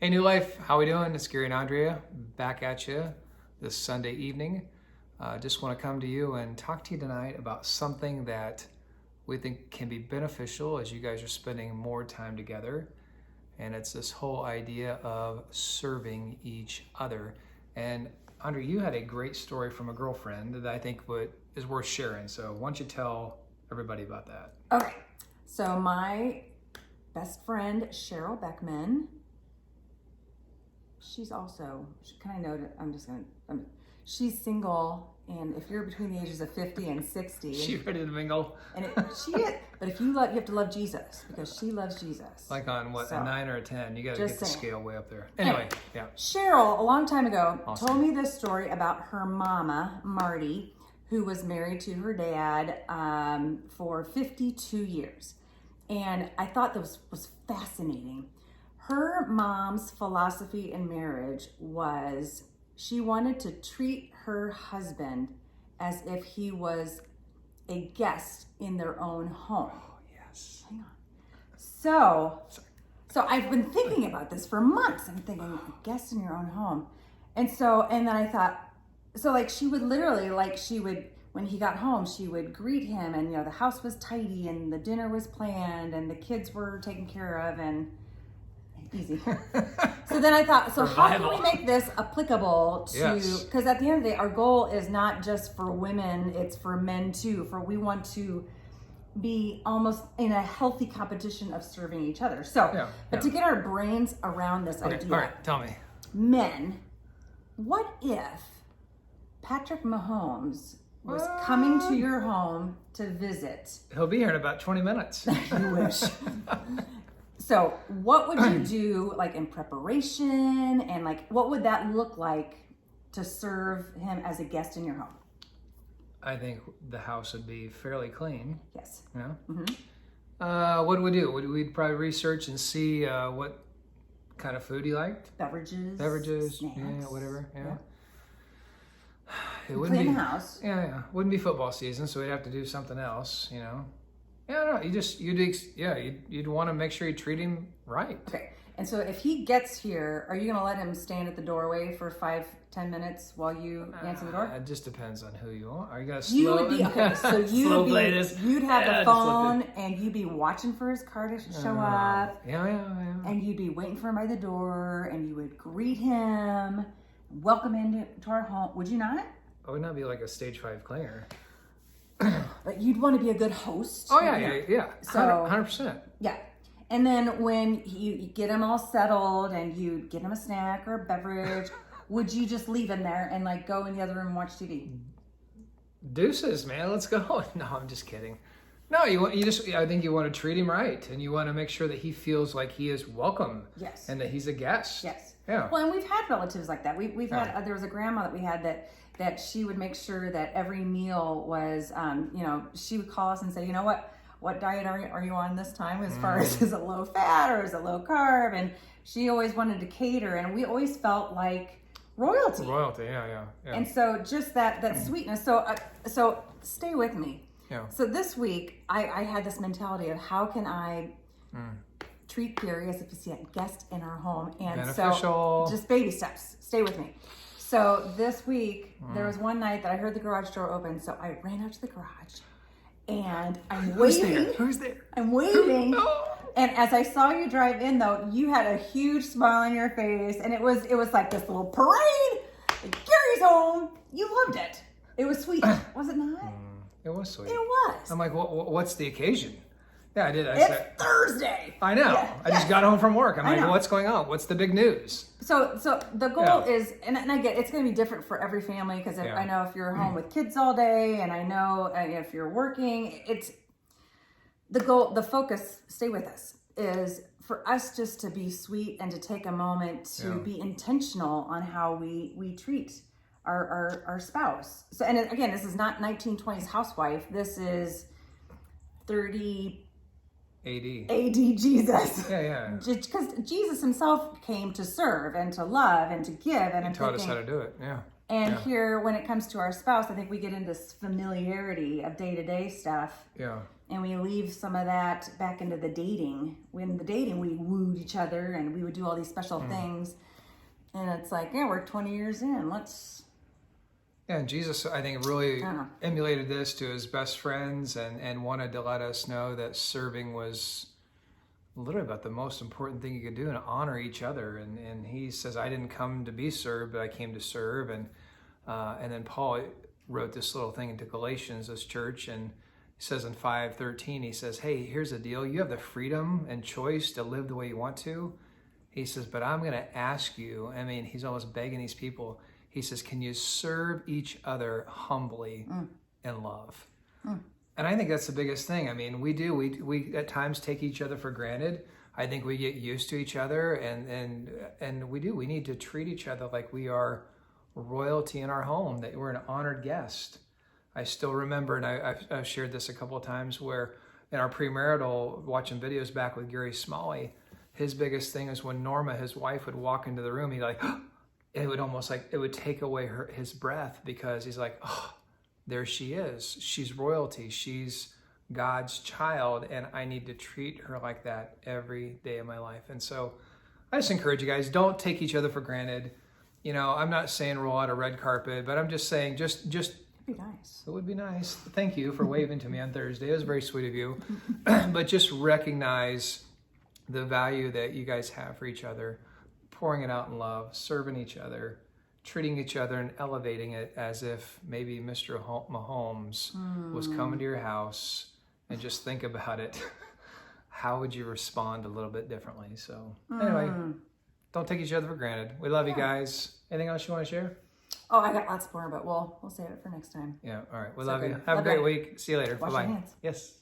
Hey, New Life, how we doing? It's Gary and Andrea back at you this Sunday evening. Just want to come to you and talk to you tonight about something that we think can be beneficial as you guys are spending more time together. And it's this whole idea of serving each other. And Andrea, you had a great story from a girlfriend that I think is worth sharing. So why don't you tell everybody about that? Okay, so my best friend, Cheryl Beckman, she's she's single, and if you're between the ages of 50 and 60. She's ready to mingle. And she is, but if you have to love Jesus, because she loves Jesus. Like on what, a 9 or a 10? You got to get the scale way up there. Anyway, yeah. Cheryl, a long time ago, Awesome. told me this story about her mama, Marty, who was married to her dad for 52 years. And I thought this was fascinating. Her mom's philosophy in marriage was she wanted to treat her husband as if he was a guest in their own home. Oh, yes. Hang on. So I've been thinking about this for months. I'm thinking, a guest in your own home. And then I thought, so like she would literally, when he got home, she would greet him, and the house was tidy and the dinner was planned and the kids were taken care of and easy. So then I thought, so how can we make this applicable to, because at the end of the day, our goal is not just for women, it's for men too, we want to be almost in a healthy competition of serving each other. So, to get our brains around this idea. All right, tell me. Men, what if Patrick Mahomes was coming to your home to visit? He'll be here in about 20 minutes. You wish. So what would you do in preparation, and what would that look like to serve him as a guest in your home? I think the house would be fairly clean. Yes. Yeah. Mm-hmm. What would we do? We'd probably research and see what kind of food he liked. Beverages, snacks. Yeah, whatever. Yeah. It wouldn't clean the house. Yeah. Wouldn't be football season, so we'd have to do something else. Yeah, no, you'd want to make sure you treat him right. Okay. And so if he gets here, are you going to let him stand at the doorway for 5-10 minutes while you answer the door? It just depends on who you are. Are you going to You would be, okay, so you'd have the phone and you'd be watching for his car to show up. Yeah. And you'd be waiting for him by the door, and you would greet him, welcome him to our home. Would you not? I would not be like a stage 5 clanger. But you'd want to be a good host. Oh, yeah. So 100%. Yeah. And then when you get him all settled and you get him a snack or a beverage, would you just leave him there and go in the other room and watch TV? Deuces, man, let's go. No, I'm just kidding. No, I think you want to treat him right, and you want to make sure that he feels like he is welcome. Yes. And that he's a guest. Yes. Yeah. Well, and we've had relatives like that. We've had, there was a grandma that we had that she would make sure that every meal was, she would call us and say, what diet are you on this time, as far as is it low fat or is it low carb? And she always wanted to cater, and we always felt like royalty. Yeah. And so just that sweetness. So stay with me. Yeah. So this week I had this mentality of how can I treat Gary as if he's a guest in our home, and beneficial. So just baby steps. Stay with me. So this week there was one night that I heard the garage door open, so I ran out to the garage. And I'm waiting. Who's there? I'm waiting. Oh. And as I saw you drive in, though, you had a huge smile on your face, and it was like this little parade. Gary's home. You loved it. It was sweet, was it not? It was sweet. It was. I'm like, what's the occasion? Yeah, I did. It's Thursday. I know. Yeah. I just got home from work. I'm like, what's going on? What's the big news? So the goal is, and I get it's going to be different for every family, because I know if you're home with kids all day, and I know if you're working, it's the goal. The focus, stay with us, is for us just to be sweet and to take a moment to be intentional on how we treat our spouse. So, and again, this is not 1920s housewife. This is 30 AD Jesus. Yeah. Because Jesus himself came to serve and to love and to give. And he taught us how to do it, yeah. And here, when it comes to our spouse, I think we get into this familiarity of day-to-day stuff. Yeah. and we leave some of that back into the dating. When the dating, we wooed each other and we would do all these special things. And it's like, yeah, we're 20 years in. Yeah, and Jesus, I think, really emulated this to his best friends and wanted to let us know that serving was literally about the most important thing you could do, and honor each other. And he says, I didn't come to be served, but I came to serve. And then Paul wrote this little thing into Galatians, this church, and he says in 5:13, he says, hey, here's the deal. You have the freedom and choice to live the way you want to. He says, but I'm going to ask you, I mean, he's almost begging these people. He says, can you serve each other humbly in love? And I think that's the biggest thing. I mean, we at times take each other for granted. I think we get used to each other, and we do. We need to treat each other like we are royalty in our home, that we're an honored guest. I still remember, and I've shared this a couple of times, where in our premarital, watching videos back with Gary Smalley, his biggest thing is when Norma, his wife, would walk into the room, he'd like, it would almost like, it would take away his breath, because he's like, oh, there she is. She's royalty. She's God's child, and I need to treat her like that every day of my life. And so I just encourage you guys, don't take each other for granted. You know, I'm not saying roll out a red carpet, but I'm just saying, just Be nice. it would be nice. Thank you for waving to me on Thursday. It was very sweet of you. But just recognize the value that you guys have for each other, pouring it out in love, serving each other, treating each other and elevating it as if maybe Mr. Mahomes was coming to your house, and just think about it. How would you respond a little bit differently? So anyway, don't take each other for granted. We love you guys. Anything else you want to share? Oh, I got lots more, but we'll save it for next time. Yeah, all right. We So love good. you. Have a Love great you. week. See you later. Wash your Bye-bye. hands. Yes.